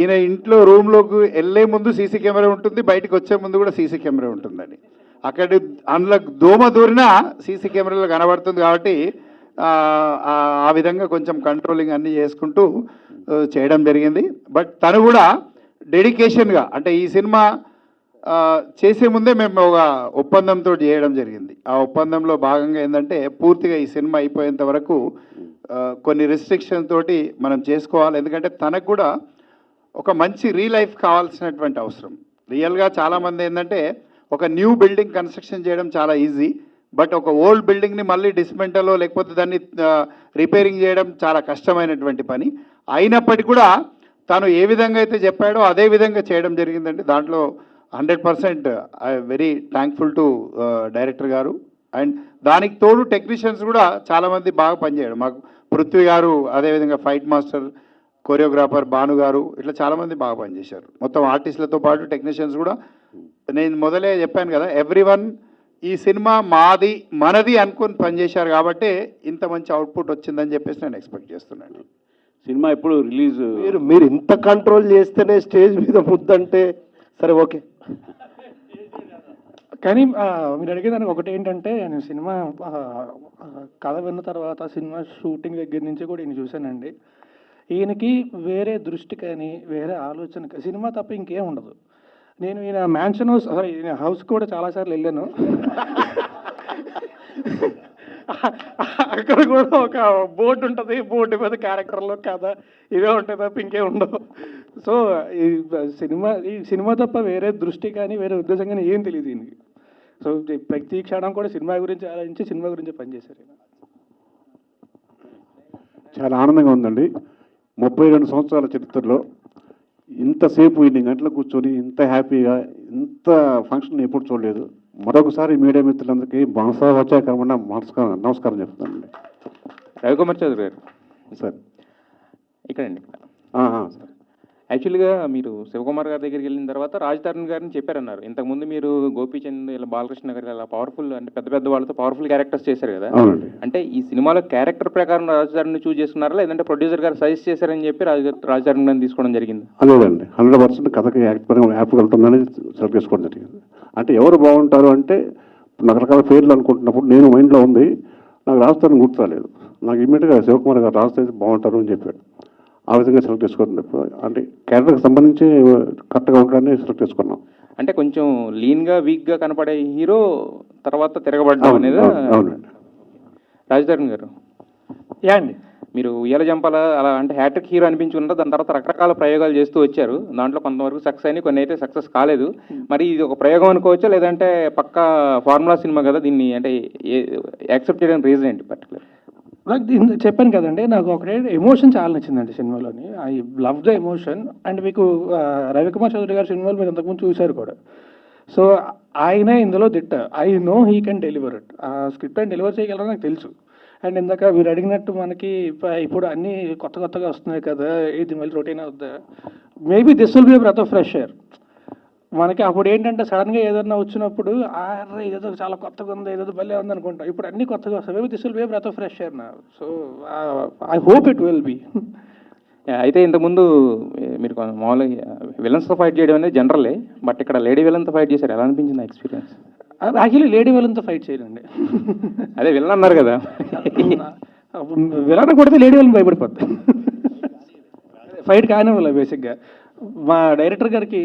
ఈయన ఇంట్లో రూమ్లోకి వెళ్ళే ముందు సీసీ కెమెరా ఉంటుంది, బయటకు వచ్చే ముందు కూడా సీసీ కెమెరా ఉంటుందండి. అక్కడ అందులో దోమ దూరినా సీసీ కెమెరాలో కనబడుతుంది కాబట్టి ఆ విధంగా కొంచెం కంట్రోలింగ్ అన్నీ చేసుకుంటూ చేయడం జరిగింది. బట్ తను కూడా డెడికేషన్గా, అంటే ఈ సినిమా చేసే ముందే మేము ఒక ఒప్పందంతో చేయడం జరిగింది. ఆ ఒప్పందంలో భాగంగా ఏంటంటే పూర్తిగా ఈ సినిమా అయిపోయేంత వరకు కొన్ని రెస్ట్రిక్షన్ తోటి మనం చేసుకోవాలి. ఎందుకంటే తనకు కూడా ఒక మంచి రీలైఫ్ కావాల్సినటువంటి అవసరం. రియల్గా చాలామంది ఏంటంటే ఒక న్యూ బిల్డింగ్ కన్స్ట్రక్షన్ చేయడం చాలా ఈజీ, బట్ ఒక ఓల్డ్ బిల్డింగ్ని మళ్ళీ డిస్మెంటలో లేకపోతే దాన్ని రిపేరింగ్ చేయడం చాలా కష్టమైనటువంటి పని. అయినప్పటికీ కూడా తను ఏ విధంగా అయితే చెప్పాడో అదే విధంగా చేయడం జరిగిందండి. దాంట్లో 100% I very thankful to director గారు. అండ్ దానికి తోడు టెక్నీషియన్స్ కూడా చాలామంది బాగా పనిచేయడం. మాకు పృథ్వీ గారు, అదేవిధంగా ఫైట్ మాస్టర్, కొరియోగ్రాఫర్ భాను గారు, ఇట్లా చాలామంది బాగా పనిచేశారు. మొత్తం ఆర్టిస్టులతో పాటు టెక్నీషియన్స్ కూడా. నేను మొదలే చెప్పాను కదా, ఎవ్రీవన్ ఈ సినిమా మాది మనది అనుకుని పనిచేశారు కాబట్టి ఇంత మంచి అవుట్పుట్ వచ్చిందని చెప్పేసి నేను ఎక్స్పెక్ట్ చేస్తున్నాను. సినిమా ఎప్పుడు రిలీజ్? మీరు ఇంత కంట్రోల్ చేస్తేనే స్టేజ్ మీద ముద్దంటే సరే ఓకే. కానీ మీరు అడిగేదానికి ఒకటి ఏంటంటే, నేను సినిమా కథ విన్న తర్వాత సినిమా షూటింగ్ దగ్గర నుంచి కూడా ఈయన చూశానండి. ఈయనకి వేరే దృష్టి కానీ వేరే ఆలోచన సినిమా తప్ప ఇంకేం ఉండదు. నేను ఈయన మ్యాన్షన్ హౌస్, ఈయన హౌస్ కూడా చాలాసార్లు వెళ్ళాను. అక్కడ కూడా ఒక బోర్డు ఉంటుంది, బోర్డు మీద క్యారెక్టర్లో కథ ఇవే ఉంటాయి తప్ప ఇంకేం ఉండవు. సో ఈ సినిమా తప్ప వేరే దృష్టి కానీ వేరే ఉద్దేశం కానీ ఏం తెలియదు దీనికి. సో ప్రతి క్షణం కూడా సినిమా గురించి ఆలోచించి సినిమా గురించి పనిచేశారు. చాలా ఆనందంగా ఉందండి. 32 సంవత్సరాల చరిత్రలో ఇంతసేపు ఇన్ని గంటలు కూర్చొని ఇంత హ్యాపీగా ఇంత ఫంక్షన్ ఎప్పుడు చూడలేదు. మరొకసారి మీడియా మిత్రులందరికీ మనసా వచ్చాకరమన్నా నమస్కారం చెప్తానండి. రవికుమార్ చౌదరి గారు సార్ ఇక్కడండి. సార్, యాక్చువల్గా మీరు శివకుమార్ గారి దగ్గరికి వెళ్ళిన తర్వాత రాజ్ తరుణ్ గారిని చెప్పారన్నారు. ఇంతకుముందు మీరు గోపీచంద్ ఇలా బాలకృష్ణ గారు ఇలా పవర్ఫుల్, అంటే పెద్ద పెద్ద వాళ్ళతో పవర్ఫుల్ క్యారెక్టర్స్ చేశారు కదా. అంటే ఈ సినిమాలో క్యారెక్టర్ ప్రకారం రాజ్ తరుణ్ చూస్ చేసుకున్నారా, లేదంటే ప్రొడ్యూసర్ గారు సజెస్ట్ చేశారని చెప్పి రాజ్ తరుణ్ గారిని తీసుకోవడం జరిగింది? లేదండి, 100% కథకి యాప్గా ఉంటుందని సెలెక్ట్ చేసుకోవడం జరిగింది. అంటే ఎవరు బాగుంటారు అంటే రకరకాల పేర్లు అనుకుంటున్నప్పుడు నేను మైండ్లో ఉంది, నాకు రాజ్ తరుణ్ గుర్తురాలేదు. నాకు ఇమ్మీడియట్గా శివకుమార్ గారు రాజ్ తరుణ్ బాగుంటారు అని చెప్పాడు. ఆ విధంగా సెలెక్ట్ చేసుకోవడం, అంటే క్యారెక్టర్కి సంబంధించి కరెక్ట్గా ఉండడాన్ని సెలెక్ట్ చేసుకున్నాం. అంటే కొంచెం లీన్గా వీక్గా కనపడే హీరో తర్వాత తిరగబడ్డం అనేది. అవునండి. రాజ్ తరుణ్ గారు యా అండి, మీరు ఉయ్యాల జంపాల అలా అంటే హ్యాట్రిక్ హీరో అనిపించుకున్నారు. దాని తర్వాత రకరకాల ప్రయోగాలు చేస్తూ వచ్చారు. దాంట్లో కొంతవరకు సక్సెస్ అయినాయి, కొన్ని అయితే సక్సెస్ కాలేదు. మరి ఇది ఒక ప్రయోగం అనుకోవచ్చా, లేదంటే పక్కా ఫార్ములా సినిమా కదా, దీన్ని అంటే యాక్సెప్ట్ చేయడానికి రీజన్ ఏంటి పర్టికులర్? నాకు చెప్పాను కదండి, నాకు ఒకటే ఎమోషన్ చాలా నచ్చిందండి సినిమాలోని. I love the emotion. And మీకు రవికుమార్ చౌదరి గారి సినిమాలు మీరు ఇంతకుముందు చూశారు కూడా. సో ఆయన ఇందులో దిట్ట. I know he can deliver it. ఆ స్క్రిప్ట్ ఆయన డెలివర్ చేయగలరని నాకు తెలుసు. అండ్ ఇందాక మీరు అడిగినట్టు మనకి ఇప్పుడు అన్నీ కొత్తగా వస్తున్నాయి కదా, ఇది మళ్ళీ రొటీన్ అవుద్దా, maybe this will be breath of fresh air. మనకి అప్పుడు ఏంటంటే సడన్గా ఏదన్నా వచ్చినప్పుడు ఇదేదో చాలా కొత్తగా ఉంది, ఏదో భలే ఉంది అనుకుంటాం. ఇప్పుడు అన్నీ కొత్తగా వస్తాయి. Maybe this will be breath of fresh air నా. So I hope it will be. అయితే ఇంతకుముందు మీరు మామూలుగా విలన్స్తో ఫైట్ చేయడం అనేది జనరలే, బట్ ఇక్కడ లేడీ విలన్తో ఫైట్ చేశారు. ఎలా అనిపించింది ఎక్స్పీరియన్స్? యాక్చువల్లీ లేడీ విలన్తో ఫైట్ చేయాలండి. అదే విలన్ అన్నారు కదా, విలన్ కొడితే లేడీ విలన్ భయపడిపోద్ది. ఫైట్ కానివ్వాలి. బేసిక్గా మా డైరెక్టర్ గారికి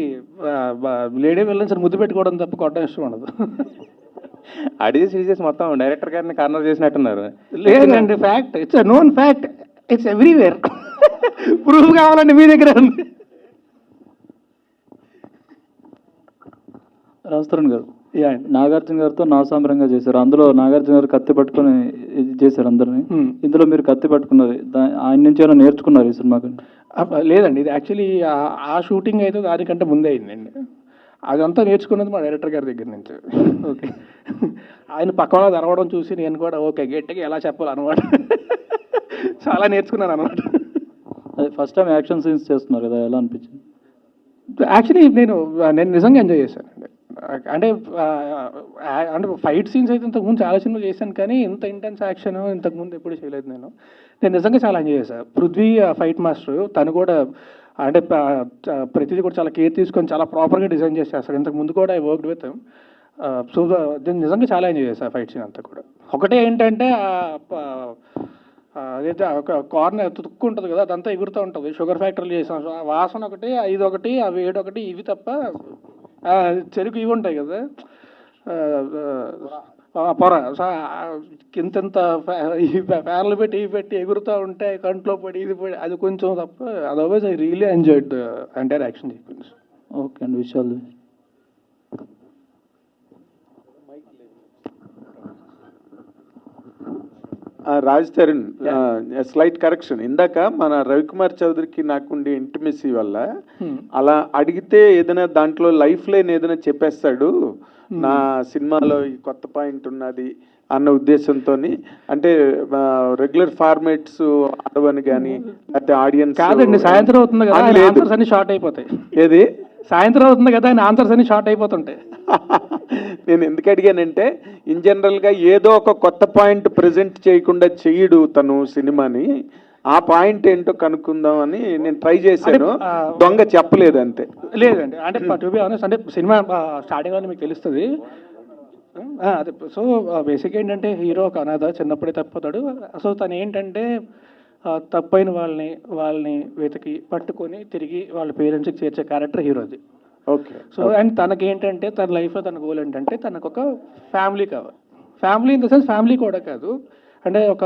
లేడీ విలన్స్ ముద్దు పెట్టుకోవడం తప్ప కొట్టడం ఇష్టం ఉండదు. అడిగి సీరియస్ మొత్తం డైరెక్టర్ గారిని కార్నర్ చేసినట్టున్నారు. లేదండి, fact, it's known fact, it's everywhere. Proof కావాలండి మీ దగ్గర. రాజ్ తరుణ్ గారు నాగార్జున గారితో నాసాంబరంగా చేశారు. అందులో నాగార్జున గారు కత్తి పట్టుకుని చేశారు అందరినీ. ఇందులో మీరు కత్తి పట్టుకున్నది ఆయన నుంచి ఏమైనా నేర్చుకున్నారు ఈ సినిమాకి? లేదండి, ఇది యాక్చువల్లీ ఆ షూటింగ్ అయితే దానికంటే ముందే అయిందండి. అదంతా నేర్చుకున్నది మా డైరెక్టర్ గారి దగ్గర నుంచి. ఓకే, ఆయన పక్కన తెరవడం చూసి నేను కూడా ఓకే గట్టిగా ఎలా చెప్పాలన్నమాట చాలా నేర్చుకున్నాను అనమాట. అదే ఫస్ట్ టైం యాక్షన్ సీన్స్ చేస్తున్నారు కదా, ఎలా అనిపించింది? యాక్చువల్లీ నేను నిజంగా ఎంజాయ్ చేశానండి. అంటే అంటే ఫైట్ సీన్స్ అయితే ఇంతకుముందు చాలా సినిమాలు చేశాను, కానీ ఇంత ఇంటెన్స్ యాక్షన్ ఇంతకుముందు ఎప్పుడు చేయలేదు నేను నిజంగా చాలా ఎంజాయ్ చేశాను. పృథ్వీ ఫైట్ మాస్టర్, తను కూడా అంటే ప్రతిదీ కూడా చాలా కేర్ తీసుకొని చాలా ప్రాపర్గా డిజైన్ చేసి చేస్తాడు. ఇంతకు ముందు కూడా ఐ వర్క్డ్ విత్ సో నేను నిజంగా చాలా ఎంజాయ్ చేశాను ఫైట్ సీన్ అంతా కూడా. ఒకటే ఏంటంటే అదైతే ఒక కార్నర్ తుక్కు ఉంటుంది కదా, అదంతా ఎగురుతూ ఉంటుంది. షుగర్ ఫ్యాక్టరీలు చేసాం, వాసన ఒకటి, ఐదు ఒకటి, ఆ వేడి ఒకటి, ఇవి తప్ప చెరుకు ఇవి ఉంటాయి కదా పొర. సో ఇంత ఫ్యాన్లు పెట్టి ఇవి పెట్టి ఎగురుతూ ఉంటే కంట్లో పడి ఇది పడి అది కొంచెం తప్ప, otherwise I really enjoyed the entire action sequence. Okay అండి, విషయాలు రాజ్ తరుణ్, స్లైట్ కరెక్షన్. ఇందాక మన రవికుమార్ చౌదరికి నాకుండే ఇంటిమెసీ వల్ల అలా అడిగితే ఏదైనా దాంట్లో లైఫ్ లైన్ ఏదైనా చెప్పేస్తాడు, నా సినిమాలో ఈ కొత్త పాయింట్ ఉన్నది అన్న ఉద్దేశంతో. అంటే రెగ్యులర్ ఫార్మేట్స్ ఆడవని కానీ లేకపోతే ఆడియన్స్ కాదండి, సాయంత్రం అవుతుంది కదా ఆన్సర్స్ అన్ని షార్ట్ అయిపోతాయి. ఏది సాయంత్రం అవుతుంది కదా ఆయన ఆన్సర్స్ అన్ని షార్ట్ అయిపోతుంటాయి. నేను ఎందుకు అడిగానంటే ఇన్ జనరల్గా ఏదో ఒక కొత్త పాయింట్ ప్రజెంట్ చేయకుండా చెయ్యడు తను సినిమాని, ఆ పాయింట్ ఏంటో కనుక్కుందాం అని నేను ట్రై చేశాను. దొంగ చెప్పలేదు అంతే. లేదండి, అంటే టు బి ఆనెస్ట్ అంటే సినిమా స్టార్టింగ్లో మీకు తెలుస్తుంది. అదే సో బేసిక్ ఏంటంటే హీరో ఒక అనాథ, చిన్నప్పుడే తప్పిపోతాడు. సో తను ఏంటంటే తప్పైన వాళ్ళని వెతికి పట్టుకొని తిరిగి వాళ్ళ పేరెంట్స్కి చేర్చే క్యారెక్టర్ హీరోది. ఓకే. సో అండ్ తనకి ఏంటంటే తన లైఫ్లో తన గోల్ ఏంటంటే తనకు ఒక ఫ్యామిలీ కావాలి. Family in the sense family కూడా కాదు, అంటే ఒక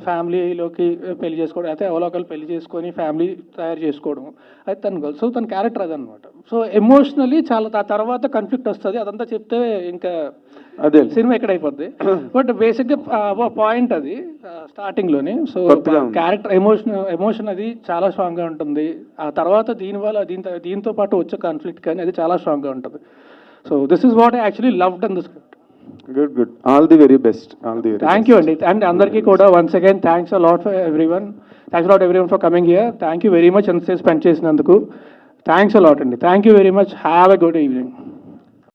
ఫ్యామిలీలోకి పెళ్లి చేసుకోవడం, అయితే అవలోకలు పెళ్లి చేసుకొని ఫ్యామిలీ తయారు చేసుకోవడం, అది తన గోల్. సో తన క్యారెక్టర్ అదనమాట. సో ఎమోషనలీ చాలా తర్వాత కాన్ఫ్లిక్ట్ వస్తుంది, అదంతా చెప్తే ఇంకా అదే సినిమా ఎక్కడ అయిపోద్ది. బట్ బేసిక్గా పాయింట్ అది స్టార్టింగ్లోనే. సో క్యారెక్టర్ ఎమోషన్ అది చాలా స్ట్రాంగ్గా ఉంటుంది. ఆ తర్వాత దీంతో పాటు వచ్చే కాన్ఫ్లిక్ట్ కానీ అది చాలా స్ట్రాంగ్గా ఉంటుంది. So this is what I actually loved in the script. Good. All the very best. Thank you అండి. అండ్ అందరికీ కూడా once again thanks a lot for everyone. Thanks a lot everyone for coming here. Thank you very much ఎంతసేపు spend చేసినందుకు. Thanks a lot అండి. Thank you very much. Have a good evening.